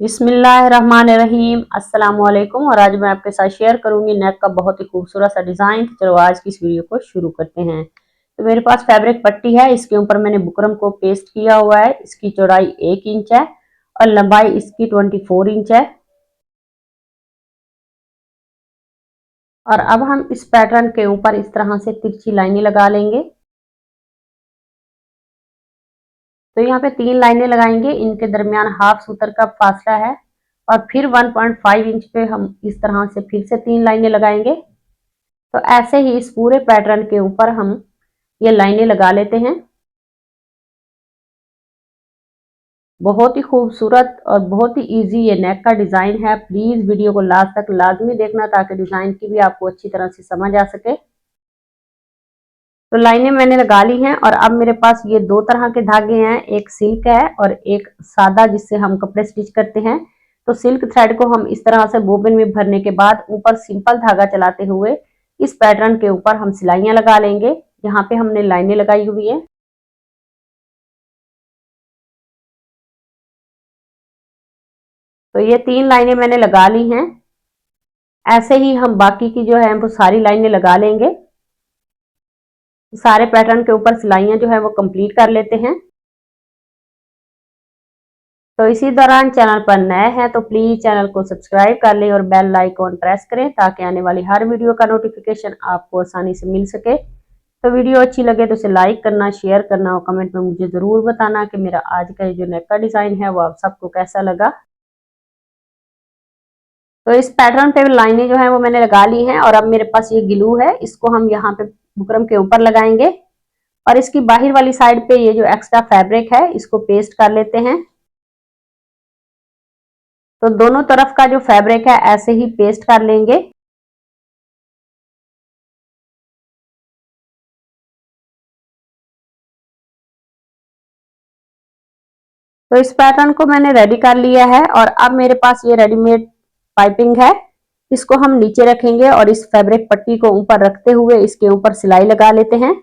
बिस्मिल्लाहिर्रहमानिर्रहीम अस्सलाम वालेकुम। और आज मैं आपके साथ शेयर करूंगी नेक का बहुत ही खूबसूरत सा डिज़ाइन। तो चलो आज की इस वीडियो को शुरू करते हैं। तो मेरे पास फैब्रिक पट्टी है, इसके ऊपर मैंने बुकरम को पेस्ट किया हुआ है। इसकी चौड़ाई 1 इंच है और लंबाई इसकी 24 इंच है। और अब हम इस पैटर्न के ऊपर इस तरह से तिरछी लाइनें लगा लेंगे। तो यहाँ पे 3 लाइनें लगाएंगे, इनके दरमियान हाफ सूत्र का फासला है। और फिर 1.5 इंच पे हम इस तरह से फिर से 3 लाइनें लगाएंगे। तो ऐसे ही इस पूरे पैटर्न के ऊपर हम ये लाइनें लगा लेते हैं। बहुत ही खूबसूरत और बहुत ही इजी ये नेक का डिज़ाइन है। प्लीज़ वीडियो को लास्ट तक लाजमी देखना ताकि डिज़ाइन की भी आपको अच्छी तरह से समझ आ सके। तो लाइनें मैंने लगा ली हैं और अब मेरे पास ये 2 तरह के धागे हैं, एक सिल्क है और एक सादा जिससे हम कपड़े स्टिच करते हैं। तो सिल्क थ्रेड को हम इस तरह से बोबिन में भरने के बाद ऊपर सिंपल धागा चलाते हुए इस पैटर्न के ऊपर हम सिलाइयां लगा लेंगे। यहाँ पे हमने लाइनें लगाई हुई है। तो ये 3 लाइनें मैंने लगा ली हैं। ऐसे ही हम बाकी की जो है वो सारी लाइनें लगा लेंगे। सारे पैटर्न के ऊपर सिलाइयां जो है वो कंप्लीट कर लेते हैं। तो इसी दौरान चैनल पर नए हैं तो प्लीज चैनल को सब्सक्राइब कर लें और बेल आइकॉन प्रेस करें ताकि आने वाली हर वीडियो का नोटिफिकेशन आपको आसानी से मिल सके। तो वीडियो अच्छी लगे तो इसे लाइक करना, शेयर करना और कमेंट में मुझे जरूर बताना कि मेरा आज का ये जो नेक का डिजाइन है वो आप सबको कैसा लगा। तो इस पैटर्न पे लाइनें जो है वो मैंने लगा ली हैं और अब मेरे पास ये ग्लू है, इसको हम यहाँ पे बुकरम के ऊपर लगाएंगे और इसकी बाहर वाली साइड पे ये जो एक्स्ट्रा फैब्रिक है इसको पेस्ट कर लेते हैं। तो दोनों तरफ का जो फैब्रिक है ऐसे ही पेस्ट कर लेंगे। तो इस पैटर्न को मैंने रेडी कर लिया है और अब मेरे पास ये रेडीमेड पाइपिंग है, इसको हम नीचे रखेंगे और इस फैब्रिक पट्टी को ऊपर रखते हुए इसके ऊपर सिलाई लगा लेते हैं।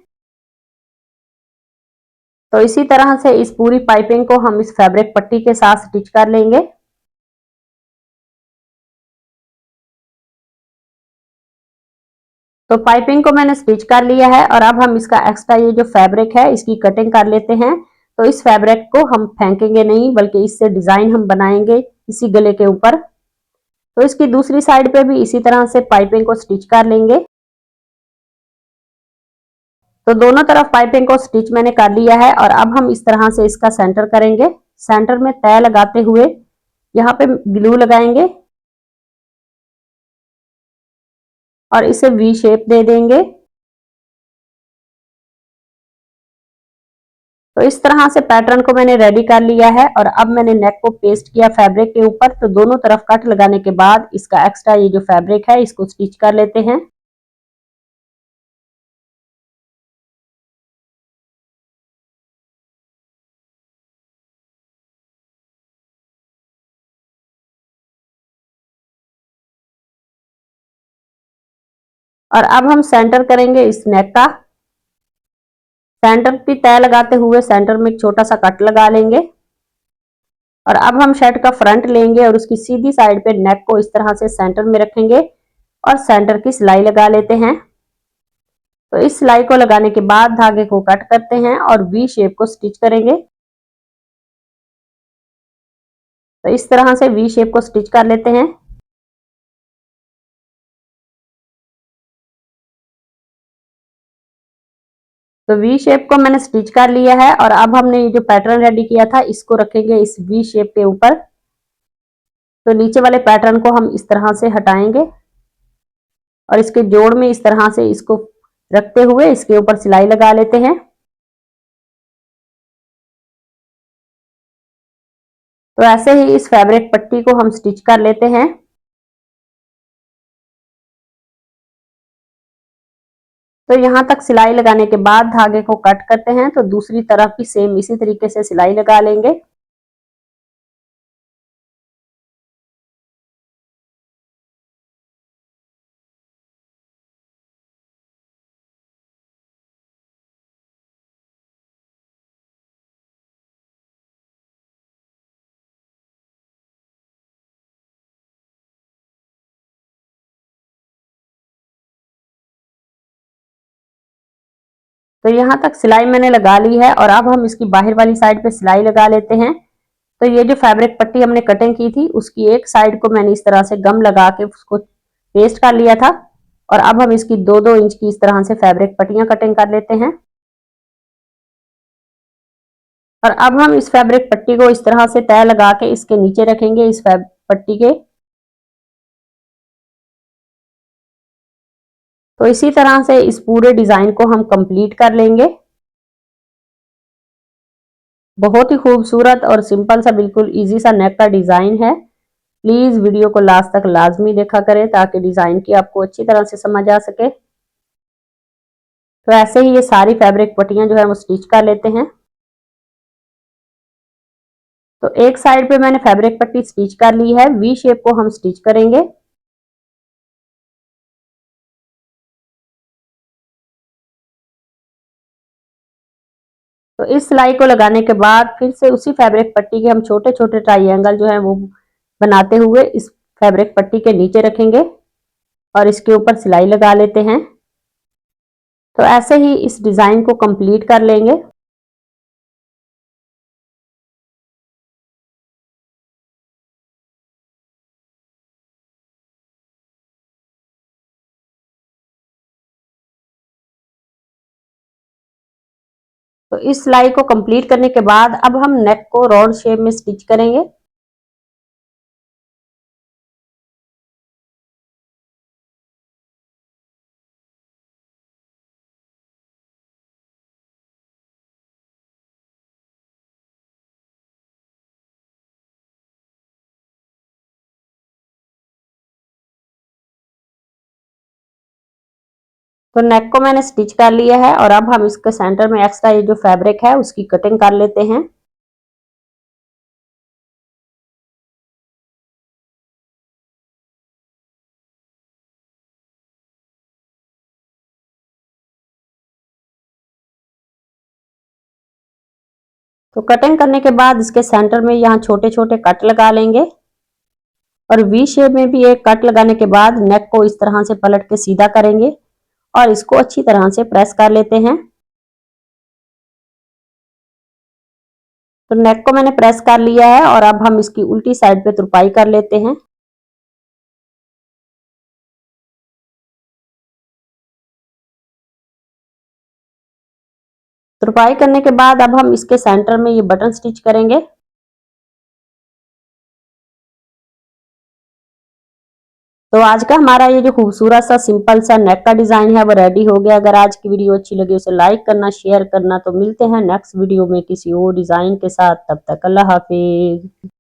तो इसी तरह से इस पूरी पाइपिंग को हम इस फैब्रिक पट्टी के साथ स्टिच कर लेंगे। तो पाइपिंग को मैंने स्टिच कर लिया है और अब हम इसका एक्स्ट्रा ये जो फैब्रिक है इसकी कटिंग कर लेते हैं। तो इस फैब्रिक को हम फेंकेंगे नहीं बल्कि इससे डिजाइन हम बनाएंगे इसी गले के ऊपर। तो इसकी दूसरी साइड पे भी इसी तरह से पाइपिंग को स्टिच कर लेंगे। तो दोनों तरफ पाइपिंग को स्टिच मैंने कर लिया है और अब हम इस तरह से इसका सेंटर करेंगे। सेंटर में तय लगाते हुए यहाँ पे ग्लू लगाएंगे और इसे वी शेप दे देंगे। तो इस तरह से पैटर्न को मैंने रेडी कर लिया है और अब मैंने नेक को पेस्ट किया फैब्रिक के ऊपर। तो दोनों तरफ कट लगाने के बाद इसका एक्स्ट्रा ये जो फैब्रिक है इसको स्टिच कर लेते हैं। और अब हम सेंटर करेंगे इस नेक का। सेंटर की तय लगाते हुए सेंटर में एक छोटा सा कट लगा लेंगे और अब हम शर्ट का फ्रंट लेंगे और उसकी सीधी साइड पे नेक को इस तरह से सेंटर में रखेंगे और सेंटर की सिलाई लगा लेते हैं। तो इस सिलाई को लगाने के बाद धागे को कट करते हैं और वी शेप को स्टिच करेंगे। तो इस तरह से वी शेप को स्टिच कर लेते हैं। तो वी शेप को मैंने स्टिच कर लिया है और अब हमने ये जो पैटर्न रेडी किया था इसको रखेंगे इस वी शेप के ऊपर। तो नीचे वाले पैटर्न को हम इस तरह से हटाएंगे और इसके जोड़ में इस तरह से इसको रखते हुए इसके ऊपर सिलाई लगा लेते हैं। तो ऐसे ही इस फैब्रिक पट्टी को हम स्टिच कर लेते हैं। तो यहाँ तक सिलाई लगाने के बाद धागे को कट करते हैं। तो दूसरी तरफ भी सेम इसी तरीके से सिलाई लगा लेंगे। तो यहाँ तक सिलाई मैंने लगा ली है और अब हम इसकी बाहर वाली साइड पे सिलाई लगा लेते हैं। तो ये जो फैब्रिक पट्टी हमने कटिंग की थी उसकी एक साइड को मैंने इस तरह से गम लगा के उसको पेस्ट कर लिया था और अब हम इसकी 2-2 इंच की इस तरह से फैब्रिक पट्टियां कटिंग कर लेते हैं। और अब हम इस फैब्रिक पट्टी को इस तरह से तय लगा के इसके नीचे रखेंगे इस पट्टी के। तो इसी तरह से इस पूरे डिजाइन को हम कंप्लीट कर लेंगे। बहुत ही खूबसूरत और सिंपल सा बिल्कुल इजी सा नेक का डिजाइन है। प्लीज वीडियो को लास्ट तक लाजमी देखा करें ताकि डिजाइन की आपको अच्छी तरह से समझ आ सके। तो ऐसे ही ये सारी फैब्रिक पट्टियां जो है वो स्टिच कर लेते हैं। तो एक साइड पे मैंने फैब्रिक पट्टी स्टिच कर ली है, वी शेप को हम स्टिच करेंगे। तो इस सिलाई को लगाने के बाद फिर से उसी फैब्रिक पट्टी के हम छोटे छोटे ट्राइंगल जो है वो बनाते हुए इस फैब्रिक पट्टी के नीचे रखेंगे और इसके ऊपर सिलाई लगा लेते हैं। तो ऐसे ही इस डिजाइन को कंप्लीट कर लेंगे। तो इस सिलाई को कंप्लीट करने के बाद अब हम नेक को राउंड शेप में स्टिच करेंगे। तो नेक को मैंने स्टिच कर लिया है और अब हम इसके सेंटर में एक्स्ट्रा ये जो फैब्रिक है उसकी कटिंग कर लेते हैं। तो कटिंग करने के बाद इसके सेंटर में यहाँ छोटे छोटे कट लगा लेंगे और वी शेप में भी एक कट लगाने के बाद नेक को इस तरह से पलट के सीधा करेंगे और इसको अच्छी तरह से प्रेस कर लेते हैं। तो नेक को मैंने प्रेस कर लिया है और अब हम इसकी उल्टी साइड पे तुरपाई कर लेते हैं। तुरपाई करने के बाद अब हम इसके सेंटर में ये बटन स्टिच करेंगे। तो आज का हमारा ये जो खूबसूरत सा सिंपल सा नेक का डिजाइन है वो रेडी हो गया। अगर आज की वीडियो अच्छी लगी उसे लाइक करना, शेयर करना। तो मिलते हैं नेक्स्ट वीडियो में किसी और डिजाइन के साथ। तब तक अल्लाह हाफिज।